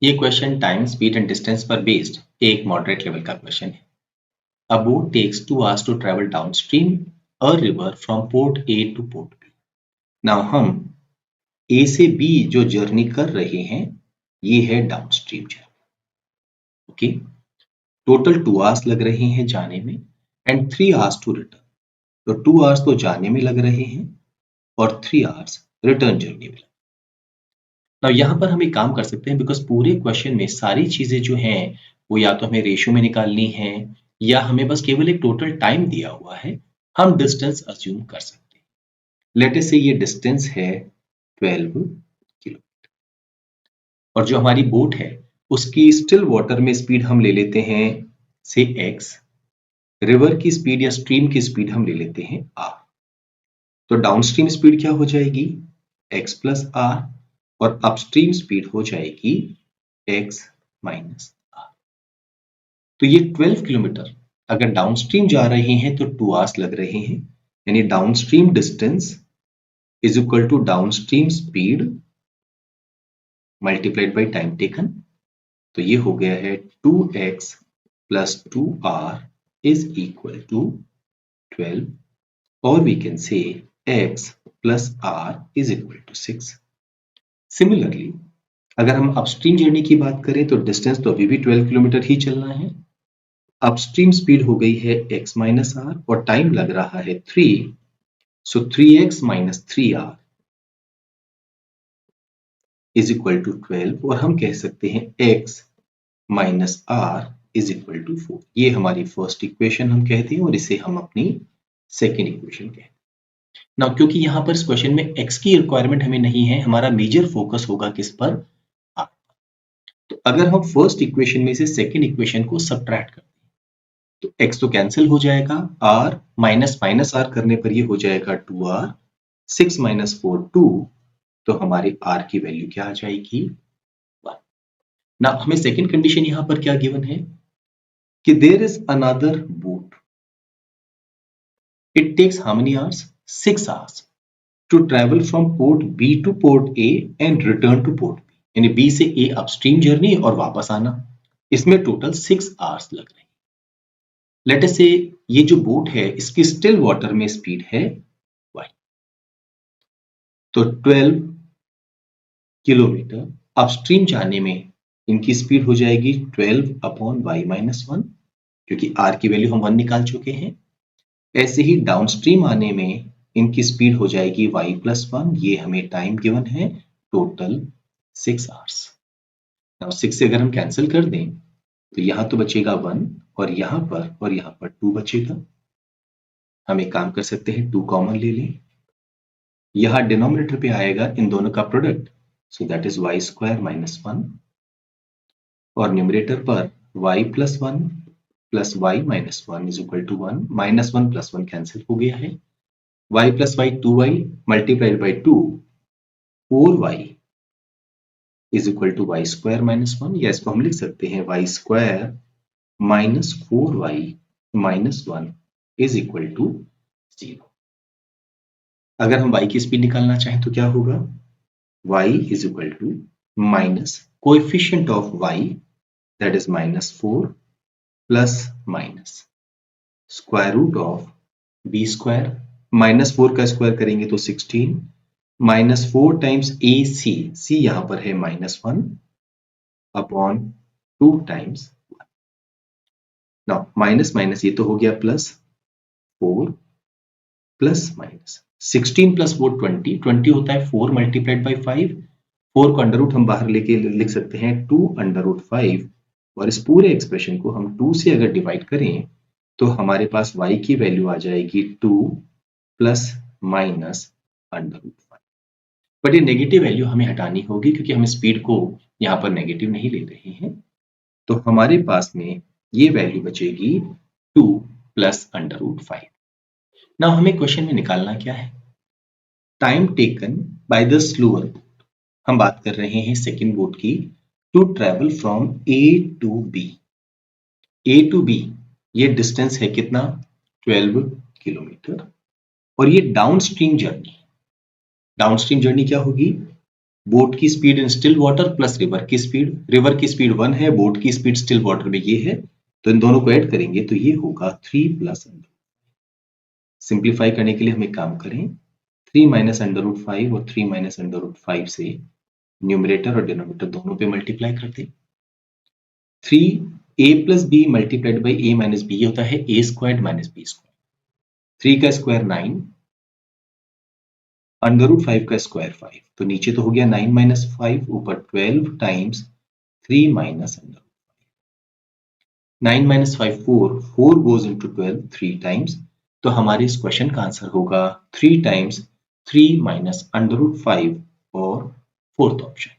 ये question time, speed and distance पर based एक मॉडरेट लेवल का क्वेश्चन है। A boat takes 2 hours to travel downstream a river from port A to port B. Now हम A से B जो journey कर रहे हैं ये है downstream journey. Okay, total 2 hours लग रहे हैं जाने में एंड 3 hours टू रिटर्न। तो 2 hours तो जाने में लग रहे हैं और 3 hours रिटर्न जर्नी में। नाउ यहाँ पर हम एक काम कर सकते हैं, बिकॉज पूरे क्वेश्चन में सारी चीजें जो हैं वो या तो हमें रेशियो में निकालनी है या हमें बस केवल एक टोटल टाइम दिया हुआ है। हम डिस्टेंस अज्यूम कर सकते हैं। लेट अस से ये डिस्टेंस है 12 किलोमीटर और जो हमारी बोट है उसकी स्टिल वाटर में स्पीड हम ले लेते हैं से x, रिवर की स्पीड या स्ट्रीम की स्पीड हम ले लेते हैं r। तो डाउनस्ट्रीम स्पीड क्या हो जाएगी x प्लस r और अपस्ट्रीम स्पीड हो जाएगी x माइनस r। तो ये 12 किलोमीटर अगर डाउनस्ट्रीम जा रहे हैं तो 2 hours लग रहे हैं, यानी downstream distance is equal to downstream speed multiplied by time taken. तो ये हो गया है 2x plus 2r is equal to 12 और we can say x plus r is equal to 6। Similarly अगर हम अपस्ट्रीम जर्नी की बात करें तो डिस्टेंस तो अभी भी 12 किलोमीटर ही चलना है। अपस्ट्रीम स्पीड हो गई है x माइनस आर और टाइम लग रहा है 3, so 3x minus 3r is equal to 12 और हम कह सकते हैं x minus r is equal to 4। ये हमारी फर्स्ट इक्वेशन हम कहते हैं और इसे हम अपनी सेकेंड इक्वेशन कहते हैं। ना क्योंकि यहाँ पर इस क्वेश्चन में x की रिक्वायरमेंट हमें नहीं है, हमारा मेजर फोकस होगा किस पर, r। तो अगर हम फर्स्ट इक्वेशन में से सेकेंड इक्वेशन को सब्ट्रैक्ट करते हैं तो x तो कैंसिल हो जाएगा, r माइनस माइनस r करने पर ये हो जाएगा 2r, 6 माइनस 4 2, तो हमारी r की वैल्यू क्या आ जाएगी 1। ना हमें सेकेंड कंडीशन यहां पर क्या गिवन है कि there is another boat, it takes how many hours 6 hours to travel from port B to port A and return to port B, यानी बी से ए अपस्ट्रीम जर्नी और वापस आना। इसमें टोटल 6 hours लग रहे हैं। लेट अस से ये जो बोट है इसकी स्टिल वाटर में स्पीड है y, तो 12 किलोमीटर अपस्ट्रीम जाने में इनकी स्पीड हो जाएगी 12 अपॉन y माइनस 1, क्योंकि r की वैल्यू हम 1 निकाल चुके हैं। ऐसे ही डाउनस्ट्रीम आने में इनकी स्पीड हो जाएगी y प्लस 1, ये हमें टाइम गिवन है टोटल 6 hours। नाउ 6 से अगर हम कैंसिल कर दें तो यहां तो बचेगा 1 और यहां पर 2 बचेगा। हम एक काम कर सकते हैं 2 कॉमन ले लें, यहां डिनोमिनेटर पे आएगा इन दोनों का product, so that is y square minus 1 और न्यूमरेटर पर y plus 1 plus y minus 1 is equal to 1, minus 1 plus 1 cancel हो गया है, y plus y 2y multiplied by 2 4y is equal to y square minus 1, या इसको हम लिख सकते हैं y square minus 4y minus 1 is equal to 0। अगर हम y की स्पीड निकालना चाहें तो क्या होगा, y is equal to minus coefficient of y that is minus 4 plus minus square root of B square, minus 4 का स्क्वायर करेंगे तो 16 माइनस 4 टाइम्स ए सी, सी यहां पर है minus 1 upon 2 times now minus minus ये तो हो गया प्लस 4 प्लस माइनस 16 प्लस 4 20 होता है 4 मल्टीप्लाइड बाई 5, 4 को अंडर रूट हम बाहर लेके लिख सकते हैं 2 अंडर रूट 5 और इस पूरे एक्सप्रेशन को हम 2 से अगर डिवाइड करें तो हमारे पास y की वैल्यू आ जाएगी 2 plus minus under root 5। But ये नेगेटिव वैल्यू हमें हटानी होगी क्योंकि हम स्पीड को यहाँ पर नेगेटिव नहीं ले रहे हैं, तो हमारे पास में ये वैल्यू बचेगी 2 प्लस अंडर रूट 5। ना हमें क्वेश्चन में निकालना क्या है, time taken by the slower boat. हम बात कर रहे हैं सेकेंड बोट की, to travel from A to B. A to B ये डिस्टेंस है कितना 12 किलोमीटर और ये डाउनस्ट्रीम जर्नी। डाउनस्ट्रीम जर्नी क्या होगी, बोट की speed in still water plus river की स्पीड 1 है, बोट की स्पीड स्टिल वाटर में ये है, तो इन दोनों को ऐड करेंगे तो ये होगा 3 प्लस अंडर। सिंप्लीफाई करने के लिए हम एक काम करें, 3 माइनस अंडर रूट 5 और 3 माइनस अंडर रूट 5 से न्यूमरेटर और डिनोमिनेटर दोनों पे मल्टीप्लाई कर दें। 3a plus B multiplied by a minus B होता है a squared minus b square. 3 का स्क्वायर 9, अंडर रूट 5 का स्क्वायर 5, तो नीचे तो हो गया 9 माइनस 5, ऊपर 12 times 3 minus under 9 minus 5 4 goes into 12 3 times, तो हमारे इस क्वेश्चन का आंसर होगा 3 टाइम्स 3 माइनस अंडर रूट 5 और फोर्थ ऑप्शन।